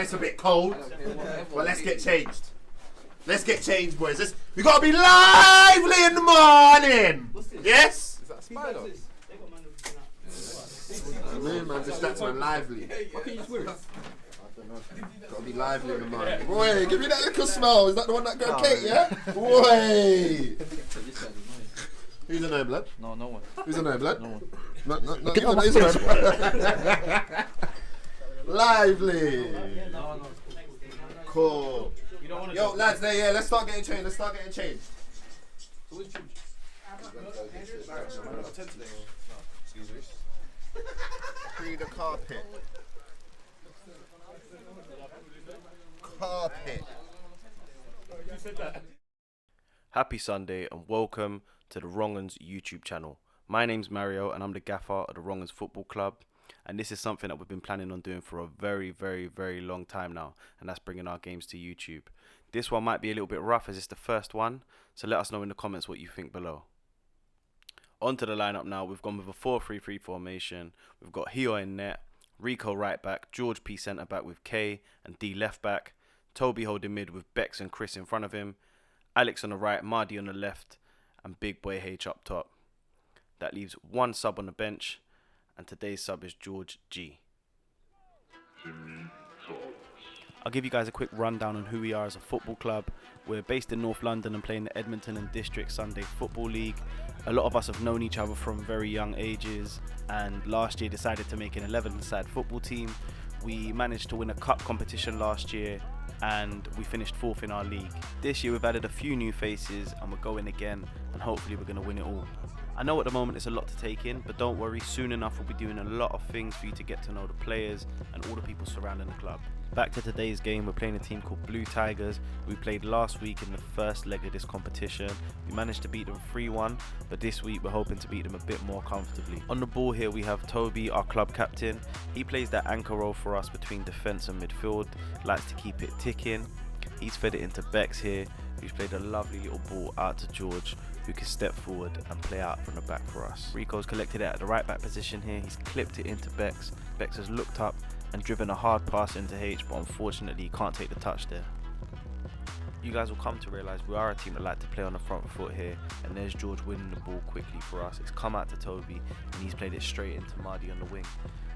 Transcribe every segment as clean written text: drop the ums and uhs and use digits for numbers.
it's a bit cold, but let's get changed. Let's get changed, boys. We gotta be lively in the morning. Yes? Is that a spider? Man, that's man lively. Gotta be lively in the morning. Boy, give me that little smell. Is that the one that got cake, yeah? Boy. Who's a no blood? No one. Who's a no blood? No one. Not he's a no. Lively. Cool. Yo, lads, let's start getting changed. Excuse me. Free the carpet. Happy Sunday and welcome to the Wrongens YouTube channel. My name's Mario and I'm the gaffer of the Wrongens Football Club, and this is something that we've been planning on doing for a very long time now, and that's bringing our games to YouTube. This one might be a little bit rough as it's the first one, so let us know in the comments what you think below. On to the lineup now. We've gone with a 4-3-3 formation. We've got Hio in net, Rico right back, George P centre back with K and D left back, Toby holding mid with Bex and Chris in front of him, Alex on the right, Mardy on the left, and Big Boy H up top. That leaves one sub on the bench, and today's sub is George G. I'll give you guys a quick rundown on who we are as a football club. We're based in North London and play in the Edmonton and District Sunday Football League. A lot of us have known each other from very young ages, and last year decided to make an 11-side football team. We managed to win a cup competition last year, and we finished 4th in our league. This year we've added a few new faces and we're going again, and hopefully we're going to win it all. I know at the moment it's a lot to take in, but don't worry, soon enough we'll be doing a lot of things for you to get to know the players and all the people surrounding the club. Back to today's game, we're playing a team called Blue Tigers. We played last week in the first leg of this competition. We managed to beat them 3-1, but this week we're hoping to beat them a bit more comfortably. On the ball here we have Toby, our club captain. He plays that anchor role for us between defence and midfield, likes to keep it ticking. He's fed it into Bex here, who's played a lovely little ball out to George, who can step forward and play out from the back for us. Rico's collected it at the right back position here. He's clipped it into Bex. Bex has looked up and driven a hard pass into H, but unfortunately he can't take the touch there. You guys will come to realise we are a team that like to play on the front foot here, and there's George winning the ball quickly for us. It's come out to Toby and he's played it straight into Mardy on the wing.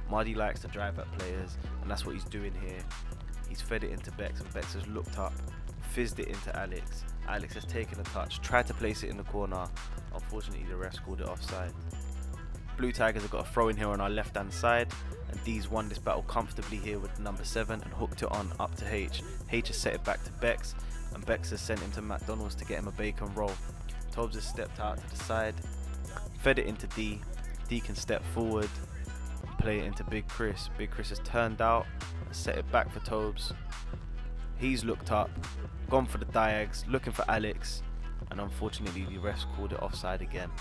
Mardy likes to drive at players, and that's what he's doing here. He's fed it into Bex, and Bex has looked up, fizzed it into Alex. Alex has taken a touch, tried to place it in the corner. Unfortunately the ref called it offside. Blue Tigers have got a throw in here on our left hand side, and D's won this battle comfortably here with number 7 and hooked it on up to H. H has set it back to Bex, and Bex has sent him to McDonald's to get him a bacon roll. Tobes has stepped out to the side, fed it into D. D can step forward, play it into Big Chris. Big Chris has turned out, set it back for Tobes. He's looked up, gone for the diags, looking for Alex, and unfortunately the refs called it offside again.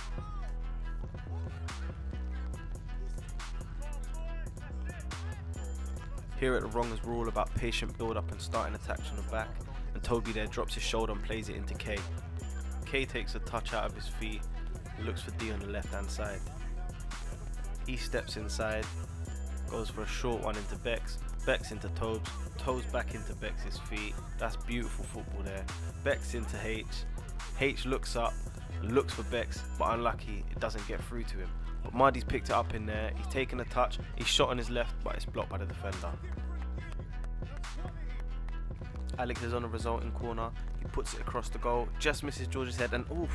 Here at the Wrongens we're all about patient build up and starting attacks from the back, and Toby there drops his shoulder and plays it into K. K takes a touch out of his feet, looks for D on the left hand side. He steps inside, goes for a short one into Bex, Bex into Tobes, Tobes back into Bex's feet. That's beautiful football there. Bex into H. H looks up, looks for Bex, but unlucky, it doesn't get through to him. But Mardy's picked it up in there, he's taken a touch, he's shot on his left, but it's blocked by the defender. Alex is on a resulting corner, he puts it across the goal, just misses George's head, and oof,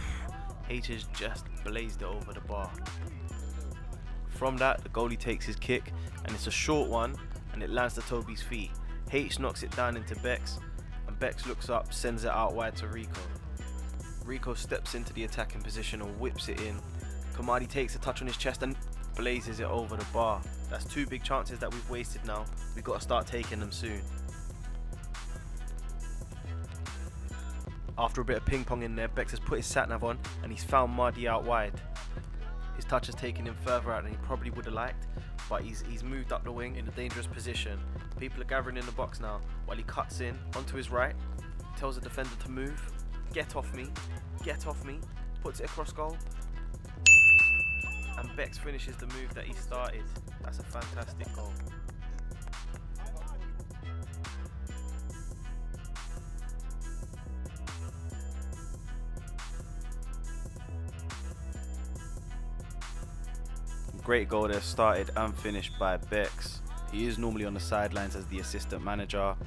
H has just blazed it over the bar. From that, the goalie takes his kick, and it's a short one, and it lands to Toby's feet. H knocks it down into Bex, and Bex looks up, sends it out wide to Rico. Rico steps into the attacking position and whips it in. Kamadi takes a touch on his chest and blazes it over the bar. That's 2 big chances that we've wasted now. We've got to start taking them soon. After a bit of ping pong in there, Bex has put his sat-nav on and he's found Mardy out wide. His touch has taken him further out than he probably would have liked, but he's moved up the wing in a dangerous position. People are gathering in the box now while he cuts in onto his right, tells the defender to move, get off me, puts it across goal, and Bex finishes the move that he started. That's a fantastic goal. Great goal there, started and finished by Bex. He is normally on the sidelines as the assistant manager,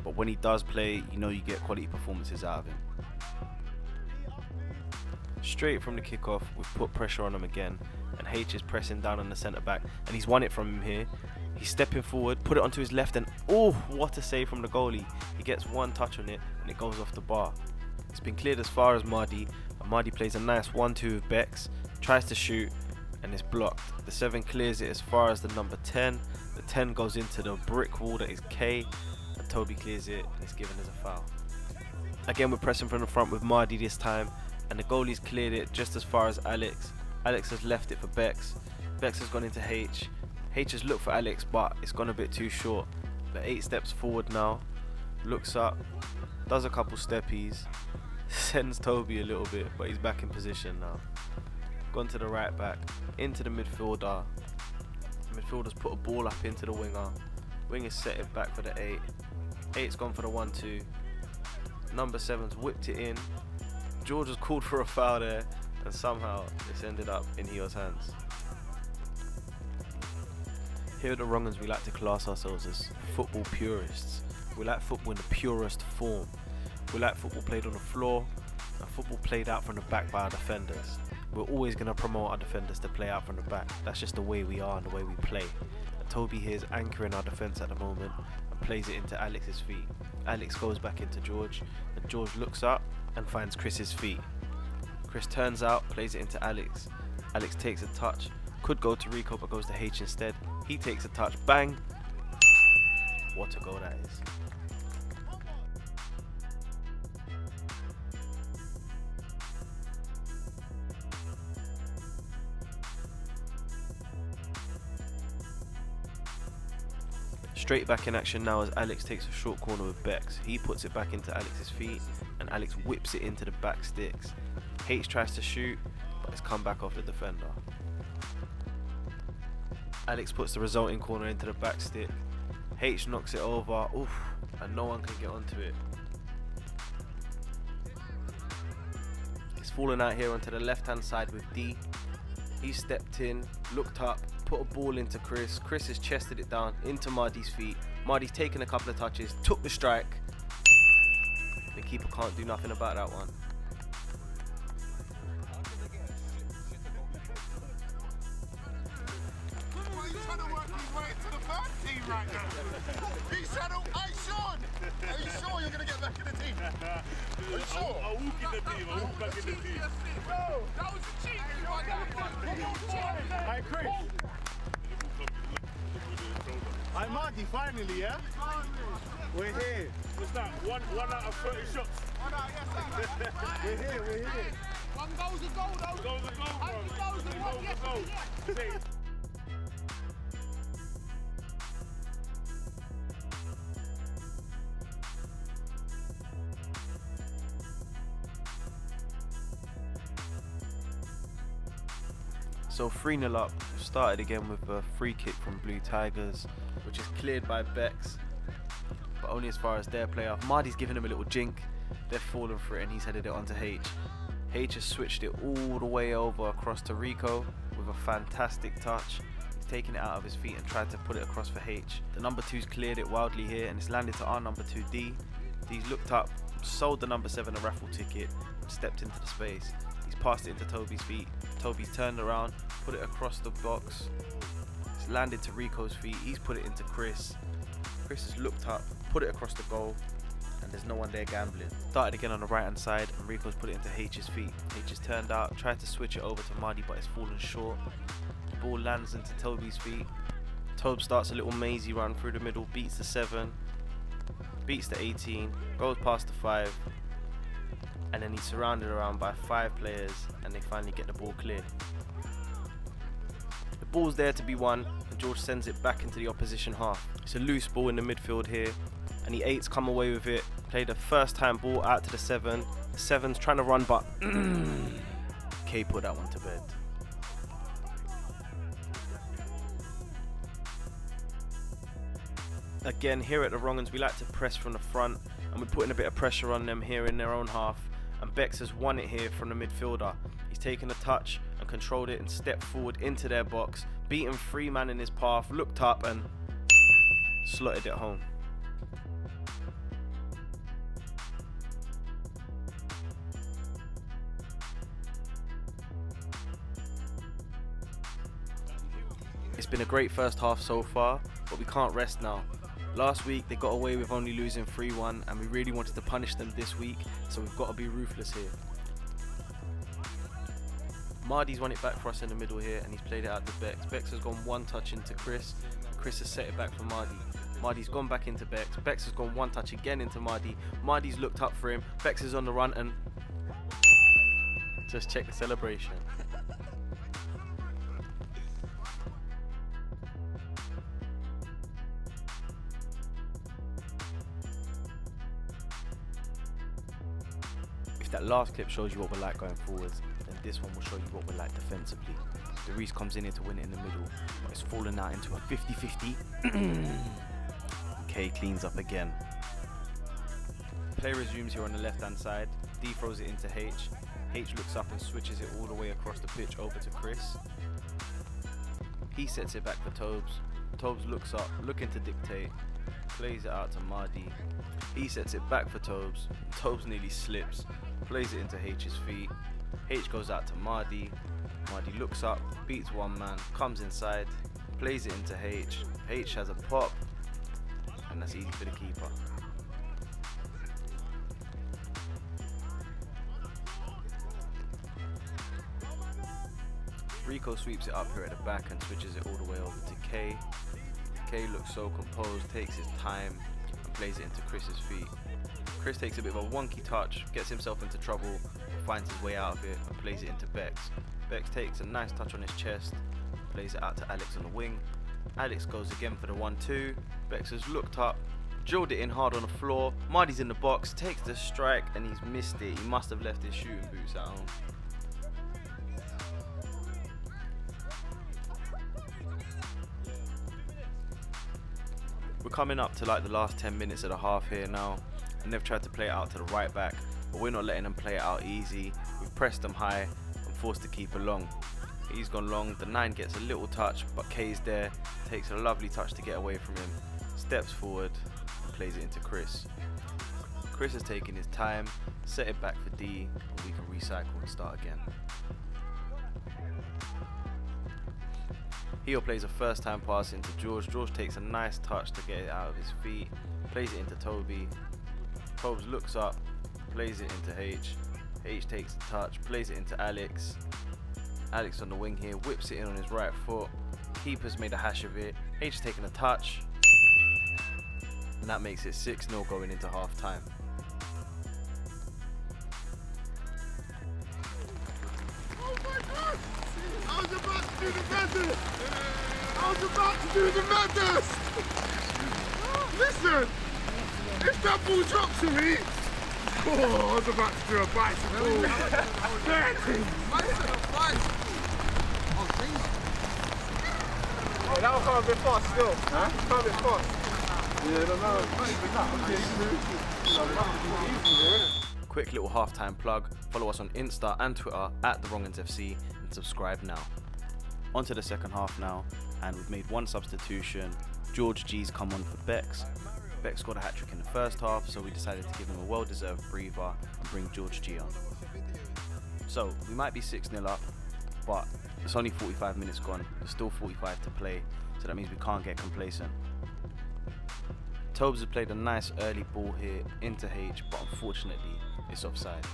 but when he does play, you know you get quality performances out of him. Straight from the kickoff, we've put pressure on him again, and H is pressing down on the centre back, and he's won it from him here. He's stepping forward, put it onto his left, and oh, what a save from the goalie. He gets one touch on it, and it goes off the bar. It's been cleared as far as Maddy, and Maddy plays a nice 1-2 with Bex, tries to shoot, and it's blocked. The 7 clears it as far as the number 10. The 10 goes into the brick wall that is K, and Toby clears it, and it's given as a foul. Again, we're pressing from the front with Maddy this time, and the goalie's cleared it just as far as Alex. Alex has left it for Bex. Bex has gone into H. H has looked for Alex, but it's gone a bit too short. But 8 steps forward now, looks up, does a couple steppies, sends Toby a little bit, but he's back in position now. Gone to the right back, into the midfielder. The midfielder's put a ball up into the winger. Winger's set it back for the 8. 8's gone for the 1-2. Number 7's whipped it in. George was called for a foul there, and somehow it's ended up in Hio's hands. Here at the Wrongens, we like to class ourselves as football purists. We like football in the purest form. We like football played on the floor, and football played out from the back by our defenders. We're always going to promote our defenders to play out from the back. That's just the way we are and the way we play. And Toby here is anchoring our defence at the moment and plays it into Alex's feet. Alex goes back into George, and George looks up and finds Chris's feet. Chris turns out, plays it into Alex. Alex takes a touch, could go to Rico but goes to H instead. He takes a touch, bang! What a goal that is. Straight back in action now as Alex takes a short corner with Bex. He puts it back into Alex's feet, and Alex whips it into the back sticks. H tries to shoot, but it's come back off the defender. Alex puts the resulting corner into the back stick. H knocks it over, oof, and no one can get onto it. It's fallen out here onto the left hand side with D. He stepped in, looked up, put a ball into Chris. Chris has chested it down into Maddy's feet. Maddy's taken a couple of touches, took the strike. The keeper can't do nothing about that one. Right now. He's trying to. Hey, Sean! Are you sure you're going to get back in the team? Are you sure? I'll walk in the team. I'll walk back in the team. No, that was a cheat. Hey, Chris. Hey, Marty, finally, yeah? We're here. What's that? One out of 30 shots. We're here. One goal's a goal, though. Goal's a goal, bro. Goal's a goal, yes. So 3-0 up, started again with a free kick from Blue Tigers, which is cleared by Bex, but only as far as their player. Maddy's giving him a little jink, they've fallen for it and he's headed it onto H. H has switched it all the way over across to Rico with a fantastic touch. He's taken it out of his feet and tried to put it across for H. The number 2's cleared it wildly here and it's landed to our number 2 D. D's looked up, sold the number 7 a raffle ticket and stepped into the space. He's passed it into Toby's feet. Toby's turned around, put it across the box. It's landed to Rico's feet. He's put it into Chris. Chris has looked up, put it across the goal, and there's no one there gambling. Started again on the right hand side, and Rico's put it into H's feet. H has turned out, tried to switch it over to Maddy, but it's fallen short. The ball lands into Toby's feet. Tobe starts a little mazy run through the middle, beats the 7, beats the 18, goes past the 5. And then he's surrounded around by 5 players and they finally get the ball clear. The ball's there to be won and George sends it back into the opposition half. It's a loose ball in the midfield here and the 8's come away with it. Played a first time ball out to the 7. The 7's trying to run but K put that one to bed. Again, here at the Wrongens, we like to press from the front and we're putting a bit of pressure on them here in their own half. And Bex has won it here from the midfielder. He's taken a touch and controlled it and stepped forward into their box, beaten 3 man in his path, looked up and slotted it home. It's been a great first half so far, but we can't rest now. Last week they got away with only losing 3-1 and we really wanted to punish them this week, so we've got to be ruthless here. Mardy's won it back for us in the middle here and he's played it out to Bex. Bex has gone 1 touch into Chris. Chris has set it back for Mardy. Mardy's gone back into Bex. Bex has gone 1 touch again into Mardy. Mardy's looked up for him. Bex is on the run and just check the celebration. If that last clip shows you what we're like going forwards, then this one will show you what we're like defensively. Reese comes in here to win it in the middle, but it's fallen out into a 50-50. K cleans up again. Play resumes here on the left hand side. D throws it into H. H looks up and switches it all the way across the pitch over to Chris. He sets it back for Tobes. Tobes looks up, looking to dictate. Plays it out to Mardy. He sets it back for Tobes. Tobes nearly slips. Plays it into H's feet. H goes out to Mardy. Mardy looks up, beats 1 man, comes inside, plays it into H. H has a pop, and that's easy for the keeper. Rico sweeps it up here at the back and switches it all the way over to K. K looks so composed, takes his time, and plays it into Chris's feet. Chris takes a bit of a wonky touch, gets himself into trouble, finds his way out of it, and plays it into Bex. Bex takes a nice touch on his chest, plays it out to Alex on the wing. Alex goes again for the 1-2. Bex has looked up, drilled it in hard on the floor. Mardy's in the box, takes the strike, and he's missed it. He must have left his shooting boots at home. We're coming up to like the last 10 minutes of the half here now, and they've tried to play it out to the right back, but we're not letting them play it out easy. We've pressed them high and forced the keeper long. He's gone long, the 9 gets a little touch, but K's there, takes a lovely touch to get away from him, steps forward and plays it into Chris. Chris has taken his time, set it back for D, and we can recycle and start again. Heel plays a first time pass into George. George takes a nice touch to get it out of his feet, plays it into Toby. Tobes looks up, plays it into H. H takes a touch, plays it into Alex. Alex on the wing here, whips it in on his right foot. Keeper's made a hash of it. H has taken a touch, and that makes it 6-0 going into half time. I was about to do the MADDEST! I was about to do the MADDEST! Listen! If that ball drops to me, oh, I was about to do a bicycle. 30! Oh, that will come a bit fast still. Huh? Come a bit fast. Yeah, I don't know. Quick little halftime plug. Follow us on Insta and Twitter at the Wrongens FC and subscribe now. On to the second half now, and we've made 1 substitution. George G's come on for Bex. Bex scored a hat-trick in the first half, so we decided to give him a well-deserved breather and bring George G on. So we might be 6-0 up, but it's only 45 minutes gone. There's still 45 to play, so that means we can't get complacent. Tobes has played a nice early ball here into H, but unfortunately it's offside.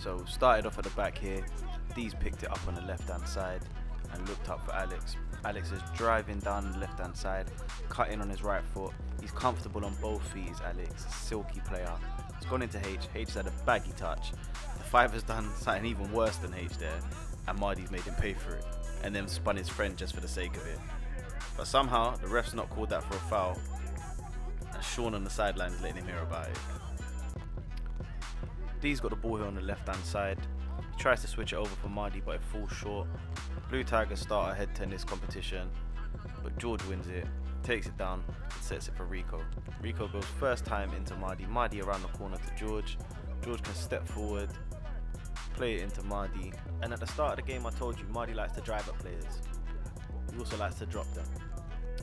So started off at the back here. D's picked it up on the left hand side and looked up for Alex. Alex is driving down the left hand side, cutting on his right foot. He's comfortable on both feet, is Alex, silky player. It's gone into H. H has had a baggy touch. The 5 has done something even worse than H there, and Mardy's made him pay for it, and then spun his friend just for the sake of it. But somehow the ref's not called that for a foul, and Sean on the sidelines letting him hear about it. D's got the ball here on the left hand side. He tries to switch it over for Mardy, but it falls short. Blue Tigers start ahead tennis competition, but George wins it, takes it down and sets it for Rico. Rico goes first time into Mardy. Mardy around the corner to George. George can step forward, play it into Mardy. And at the start of the game I told you, Mardy likes to drive at players. He also likes to drop them.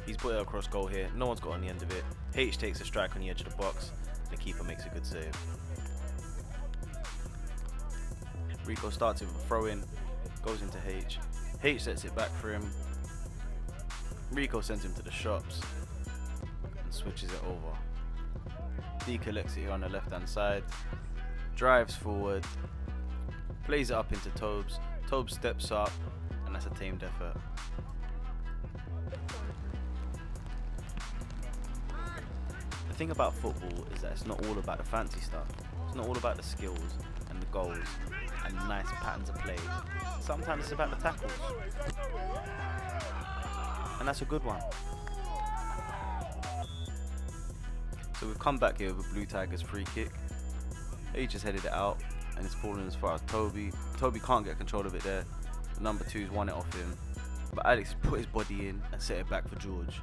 He's put it across goal here, no one's got on the end of it. H takes a strike on the edge of the box, and the keeper makes a good save. Rico starts it with a throw in, goes into H. H sets it back for him. Rico sends him to the shops and switches it over. D collects it here on the left hand side, drives forward, plays it up into Tobes. Tobes steps up, and that's a tamed effort. The thing about football is that it's not all about the fancy stuff. It's not all about the skills and the goals and the nice patterns of play. Sometimes it's about the tackles. And that's a good one. So we've come back here with Blue Tigers free kick. He just headed it out and it's falling as far as Toby. Toby can't get control of it there. The number 2's won it off him. But Alex put his body in and set it back for George.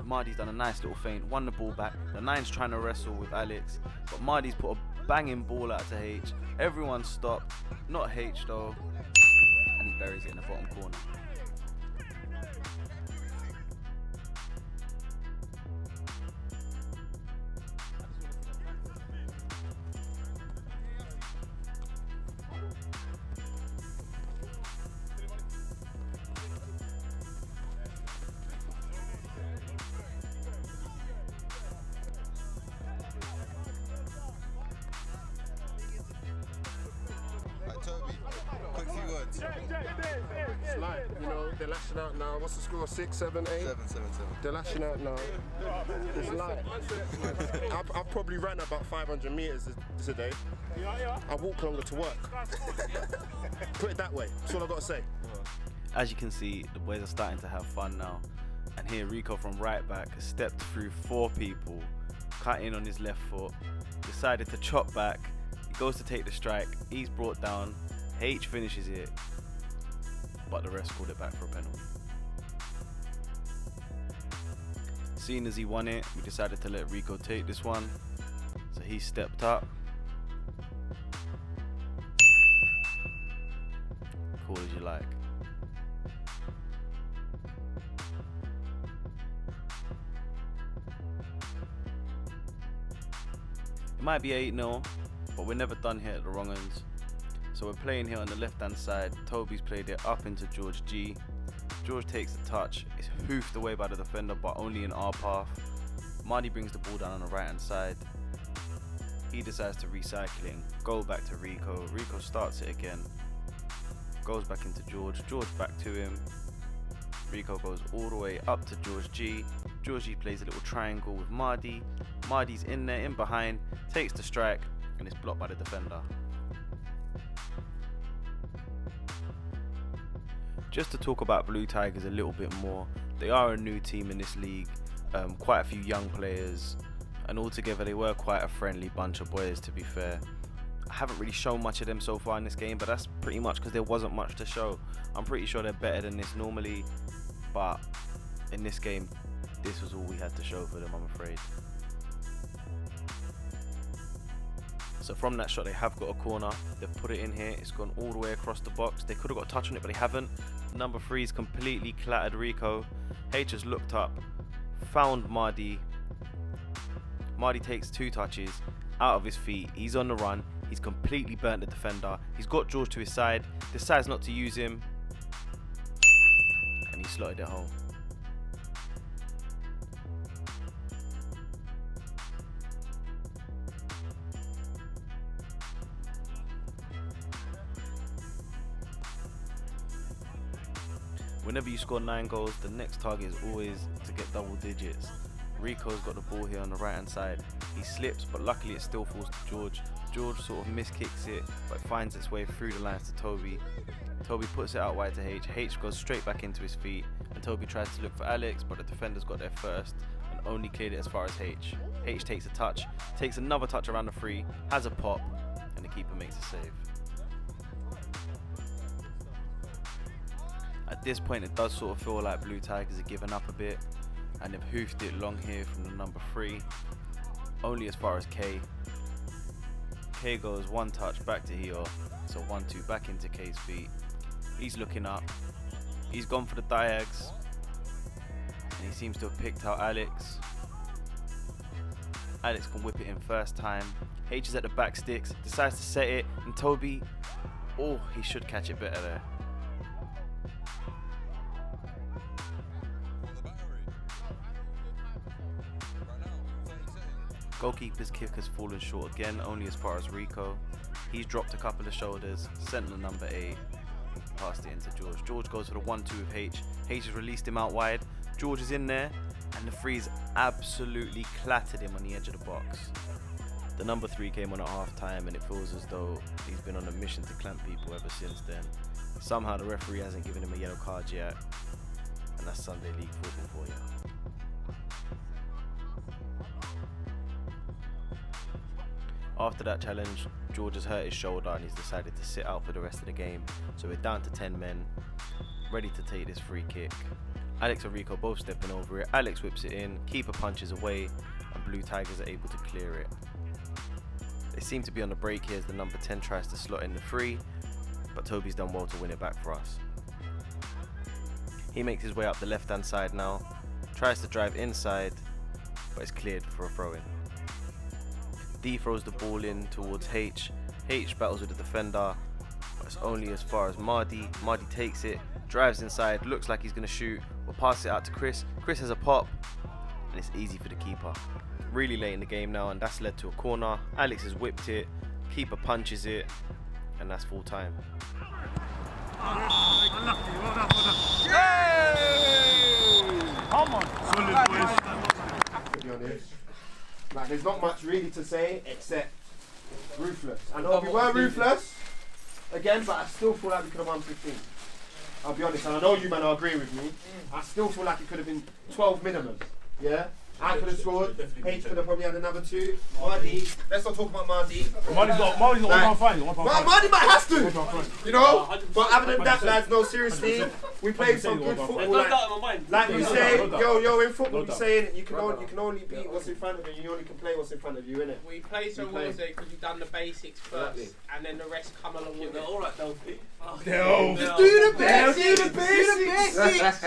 Mardy's done a nice little feint, won the ball back. The 9's trying to wrestle with Alex, but Mardy's put a banging ball out to H. Everyone stopped, not H though, and he buries it in the bottom corner. Toby, quick few words. It's like, you know, they're lashing out now. What's the score? 6, 7, 8? 7. They're lashing out now. It's like, I've probably ran about 500 meters this day. I walk longer to work. Put it that way. That's all I've got to say. As you can see, the boys are starting to have fun now. And here Rico from right back has stepped through 4 people, cut in on his left foot, decided to chop back. He goes to take the strike, he's brought down, H finishes it, but the rest called it back for a penalty. Seeing as he won it, we decided to let Rico take this one, so he stepped up. Cool as you like. It might be 8-0, but we're never done here at the Wrongens. So we're playing here on the left hand side. Toby's played it up into George G. George takes the touch, it's hoofed away by the defender but only in our path. Mardy brings the ball down on the right hand side. He decides to recycle it and go back to Rico. Rico starts it again, goes back into George, George back to him. Rico goes all the way up to George G. George G plays a little triangle with Mardy. Mardy's in there, in behind, takes the strike, and it's blocked by the defender. Just to talk about Blue Tigers a little bit more, they are a new team in this league, quite a few young players, and altogether they were quite a friendly bunch of boys, to be fair. I haven't really shown much of them so far in this game, but that's pretty much because there wasn't much to show. I'm pretty sure they're better than this normally, but in this game, this was all we had to show for them, I'm afraid. So from that shot, they have got a corner. They've put it in here. It's gone all the way across the box. They could have got a touch on it, but they haven't. Number 3's completely clattered Rico. H has looked up, found Mardy. Mardy takes 2 touches out of his feet. He's on the run. He's completely burnt the defender. He's got George to his side. Decides not to use him. And he slotted it home. Whenever you score 9 goals, the next target is always to get double digits. Rico's got the ball here on the right hand side. He slips, but luckily it still falls to George. George sort of miskicks it, but finds its way through the lines to Toby. Toby puts it out wide to H. H goes straight back into his feet, and Toby tries to look for Alex, but the defender's got there first and only cleared it as far as H. H takes a touch, takes another touch around the 3, has a pop, and the keeper makes a save. At this point, it does sort of feel like Blue Tigers are giving up a bit, and they've hoofed it long here from the number 3, only as far as K. Here goes one touch back to Hio. So 1-2 back into K's feet. He's looking up. He's gone for the diags. And he seems to have picked out Alex. Alex can whip it in first time. H is at the back sticks. Decides to set it. And Toby, oh, he should catch it better there. Goalkeeper's kick has fallen short again, only as far as Rico. He's dropped a couple of shoulders, sent the number 8, passed it into George. George goes for the 1-2 with H. H has released him out wide. George is in there, and the free's absolutely clattered him on the edge of the box. The number 3 came on at half time, and it feels as though he's been on a mission to clamp people ever since then. Somehow the referee hasn't given him a yellow card yet, and that's Sunday League football for you. After that challenge, George has hurt his shoulder and he's decided to sit out for the rest of the game. So we're down to 10 men, ready to take this free kick. Alex and Rico both stepping over it. Alex whips it in, keeper punches away, and Blue Tigers are able to clear it. They seem to be on the break here as the number 10 tries to slot in the free, but Toby's done well to win it back for us. He makes his way up the left hand side now, tries to drive inside, but it's cleared for a throw in. D throws the ball in towards H. H battles with the defender, but it's only as far as Mardy. Mardy takes it, drives inside, looks like he's going to shoot, will pass it out to Chris. Chris has a pop, and it's easy for the keeper. Really late in the game now, and that's led to a corner. Alex has whipped it, keeper punches it, and that's full time. Come on. Solid boys. To be honest, like, there's not much really to say except ruthless. I know we were ruthless again, but I still feel like we could have won 15. I'll be honest, and I know you man are agreeing with me. I still feel like it could have been 12 minimum. Yeah? I could have scored. H could have probably had another 2. Mardy, let's not talk about Mardy. Mardy's got one fine. Mardy might have to, you know. But other than that, lads, no, seriously, we played some good football. Like you say, yo, in football, we saying you can only beat what's in front of you. You only can play what's in front of you, innit? We play so well there because you've done the basics first, and then the rest come along with it. All right, Delphi. Just do the basics.